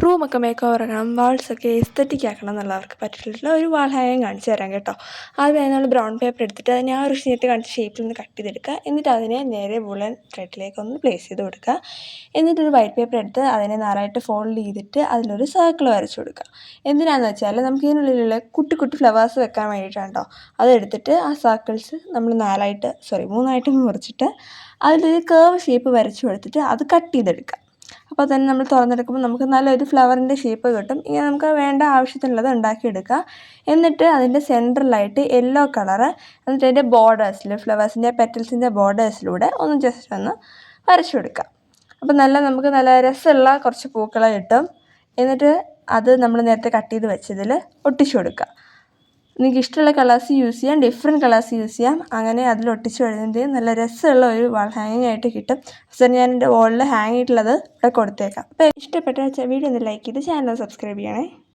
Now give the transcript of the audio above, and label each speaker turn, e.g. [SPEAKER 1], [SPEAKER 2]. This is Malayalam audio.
[SPEAKER 1] റൂമൊക്കെ മേക്ക് ഓവർ ആക്കണം, വാൾസൊക്കെ എസ്തറ്റിക് ആക്കണം എന്നുള്ളവർക്ക് പറ്റിയിട്ടുള്ള ഒരു വാൾ ഹാങ്ങിങ് കാണിച്ചു തരാം കേട്ടോ. ആദ്യം നമ്മൾ ബ്രൗൺ പേപ്പർ എടുത്തിട്ട് അതിനെ ആ ഒരു നേരത്തെ കാണിച്ച ഷേപ്പിൽ നിന്ന് കട്ട് ചെയ്തെടുക്കുക. എന്നിട്ട് അതിനെ നേരെ വുളൻ ത്രെഡിലേക്ക് ഒന്ന് പ്ലേസ് ചെയ്ത് കൊടുക്കുക. എന്നിട്ടൊരു വൈറ്റ് പേപ്പർ എടുത്ത് അതിനെ നാലായിട്ട് ഫോൾഡ് ചെയ്തിട്ട് അതിലൊരു സർക്കിൾ വരച്ചു കൊടുക്കുക. എന്തിനാണെന്ന് വെച്ചാൽ നമുക്ക് ഇതിനുള്ളിലുള്ള കുട്ടി കുട്ടി ഫ്ലവേഴ്സ് വെക്കാൻ വേണ്ടിയിട്ടാണ് കേട്ടോ. അതെടുത്തിട്ട് ആ സർക്കിൾസ് നമ്മൾ മൂന്നായിട്ട് മുറിച്ചിട്ട് അതിലൊരു കേർവ് ഷേപ്പ് വരച്ചു കൊടുത്തിട്ട് അത് കട്ട് ചെയ്തെടുക്കുക. അപ്പോൾ തന്നെ നമ്മൾ തുറന്നെടുക്കുമ്പോൾ നമുക്ക് നല്ലൊരു ഫ്ലവറിൻ്റെ ഷേപ്പ് കിട്ടും. ഇങ്ങനെ നമുക്ക് വേണ്ട ആവശ്യത്തിനുള്ളത് ഉണ്ടാക്കിയെടുക്കുക. എന്നിട്ട് അതിൻ്റെ സെൻറ്ററിലായിട്ട് യെല്ലോ കളറ്, എന്നിട്ട് അതിൻ്റെ ബോർഡേഴ്സിൽ ഫ്ലവേഴ്സിൻ്റെ പെറ്റൽസിൻ്റെ ബോർഡേഴ്സിലൂടെ ഒന്ന് ജസ്റ്റ് ഒന്ന് വരച്ചു കൊടുക്കുക. അപ്പോൾ നമുക്ക് നല്ല രസമുള്ള കുറച്ച് പൂക്കളെ കിട്ടും. എന്നിട്ട് അത് നമ്മൾ നേരത്തെ കട്ട് ചെയ്ത് വെച്ചതിൽ ഒട്ടിച്ചു കൊടുക്കുക. നിങ്ങൾക്ക് ഇഷ്ടമുള്ള കളേഴ്സ് യൂസ് ചെയ്യാം, ഡിഫറെൻറ്റ് കളേഴ്സ് യൂസ് ചെയ്യാം. അങ്ങനെ അതിൽ ഒട്ടിച്ച് കഴിഞ്ഞിട്ട് നല്ല രസമുള്ള ഒരു വാൾ ഹാങ്ങിങ് ആയിട്ട് കിട്ടും. സോ ഞാൻ എൻ്റെ വാളിൽ ഹാങ് ചെയ്തിട്ടുള്ളത് ഇവിടെ കൊടുത്തേക്കാം. അപ്പോൾ ഇഷ്ടപ്പെട്ട വീഡിയോ ഒന്ന് ലൈക്ക് ചെയ്ത് ചാനൽ സബ്സ്ക്രൈബ് ചെയ്യണേ.